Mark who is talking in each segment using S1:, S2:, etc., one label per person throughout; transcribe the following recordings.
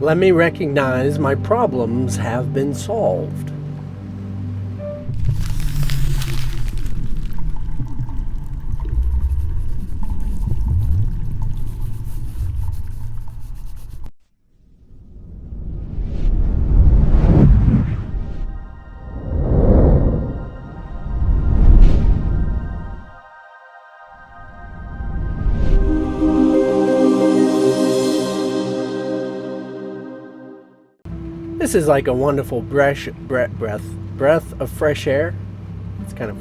S1: Let me recognize my problems have been solved. This is like a wonderful breath of fresh air. It's kind of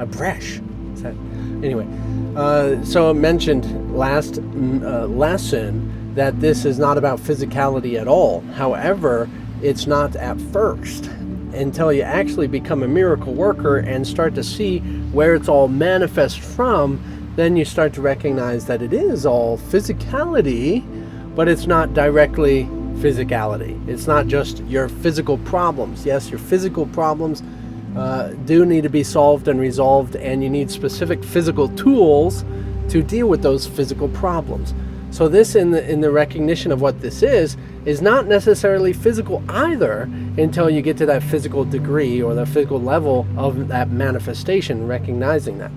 S1: a breath. Anyway, so I mentioned last lesson that this is not about physicality at all. However, it's not at first until you actually become a miracle worker and start to see where it's all manifest from. Then you start to recognize that it is all physicality, but it's not directly physicality. It's not just your physical problems. Yes, your physical problems do need to be solved and resolved, and you need specific physical tools to deal with those physical problems. So this, in the recognition of what this is not necessarily physical either until you get to that physical degree or the physical level of that manifestation, recognizing that.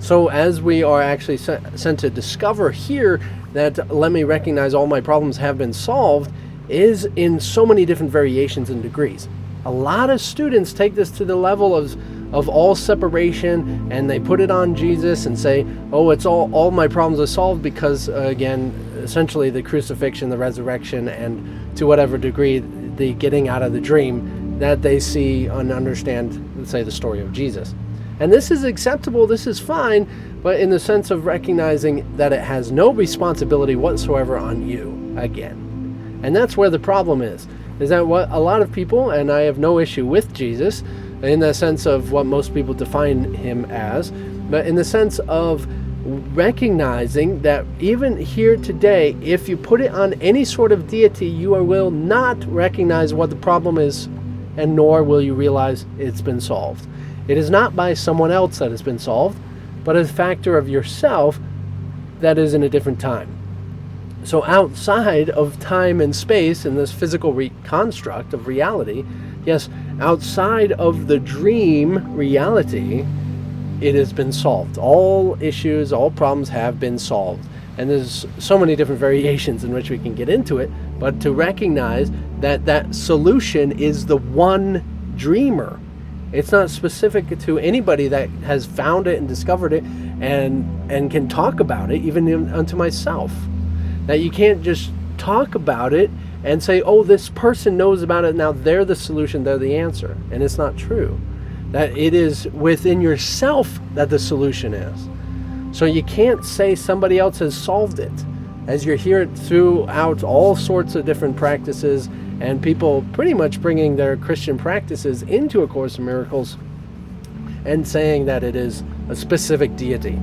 S1: So as we are actually sent to discover here that let me recognize all my problems have been solved, is in so many different variations and degrees. A lot of students take this to the level of all separation, and they put it on Jesus and say, oh, it's all my problems are solved because, again, essentially the crucifixion, the resurrection, and to whatever degree the getting out of the dream that they see and understand, let's say, the story of Jesus. And this is acceptable, this is fine, but in the sense of recognizing that it has no responsibility whatsoever on you, again. And that's where the problem is that what a lot of people, and I have no issue with Jesus in the sense of what most people define him as, but in the sense of recognizing that even here today, if you put it on any sort of deity, you will not recognize what the problem is, and nor will you realize it's been solved. It is not by someone else that has been solved, but a factor of yourself that is in a different time. So outside of time and space in this physical construct of reality, yes, outside of the dream reality, it has been solved. All issues, all problems have been solved. And there's so many different variations in which we can get into it, but to recognize that that solution is the one dreamer. It's not specific to anybody that has found it and discovered it and can talk about it, even unto myself. That you can't just talk about it and say, oh, this person knows about it, now they're the solution, they're the answer. And it's not true. That it is within yourself that the solution is. So you can't say somebody else has solved it. As you hear it throughout all sorts of different practices, and people pretty much bringing their Christian practices into A Course in Miracles and saying that it is a specific deity.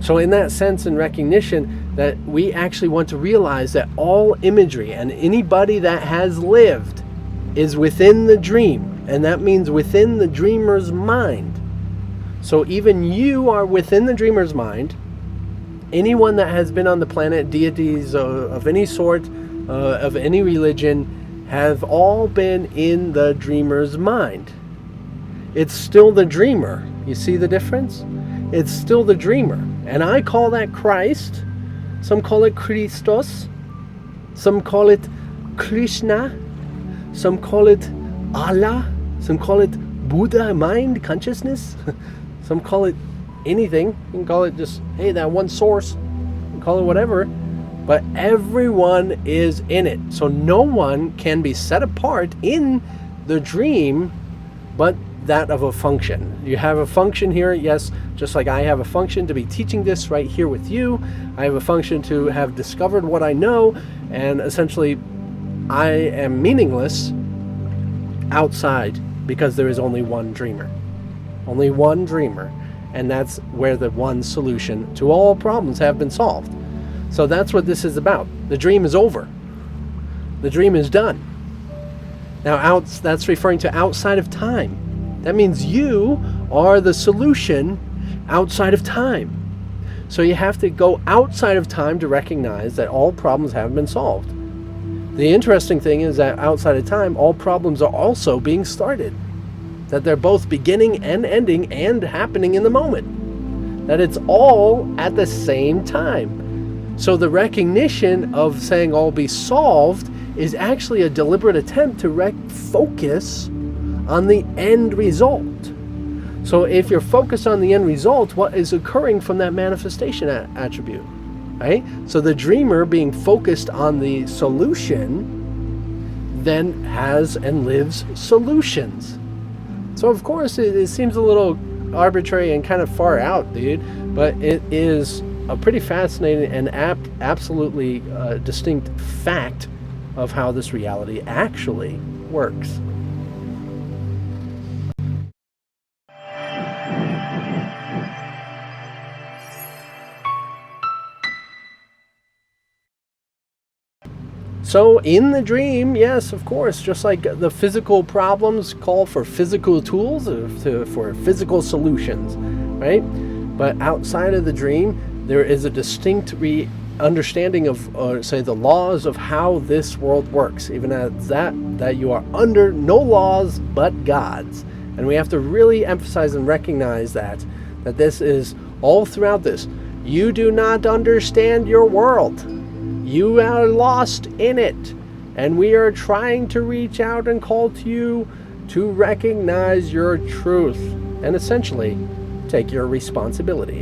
S1: So in that sense and recognition that we actually want to realize that all imagery and anybody that has lived is within the dream, and that means within the dreamer's mind. So even you are within the dreamer's mind. Anyone that has been on the planet, deities of any sort, of any religion, have all been in the dreamer's mind. It's still the dreamer. You see the difference? It's still the dreamer. And I call that Christ. Some call it Christos. Some call it Krishna. Some call it Allah. Some call it Buddha, mind, consciousness. Some call it anything. You can call it just, hey, that one source. You can call it whatever. But everyone is in it. So no one can be set apart in the dream but that of a function. You have a function here, yes, just like I have a function to be teaching this right here with you. I have a function to have discovered what I know, and essentially I am meaningless outside because there is only one dreamer. Only one dreamer. And that's where the one solution to all problems have been solved. So that's what this is about. The dream is over. The dream is done. Now that's referring to outside of time. That means you are the solution outside of time. So you have to go outside of time to recognize that all problems have been solved. The interesting thing is that outside of time, all problems are also being started. That they're both beginning and ending and happening in the moment. That it's all at the same time. So the recognition of saying all be solved is actually a deliberate attempt to focus on the end result. So if you're focused on the end result, what is occurring from that manifestation attribute? Right? So the dreamer being focused on the solution then has and lives solutions. So of course it seems a little arbitrary and kind of far out, dude, but it is a pretty fascinating and absolutely distinct fact of how this reality actually works. So in the dream, yes, of course, just like the physical problems call for physical tools, for physical solutions, right? But outside of the dream, there is a distinct understanding of, say, the laws of how this world works, even as that you are under no laws but God's. And we have to really emphasize and recognize that this is all throughout this. You do not understand your world. You are lost in it, and we are trying to reach out and call to you to recognize your truth and essentially take your responsibility.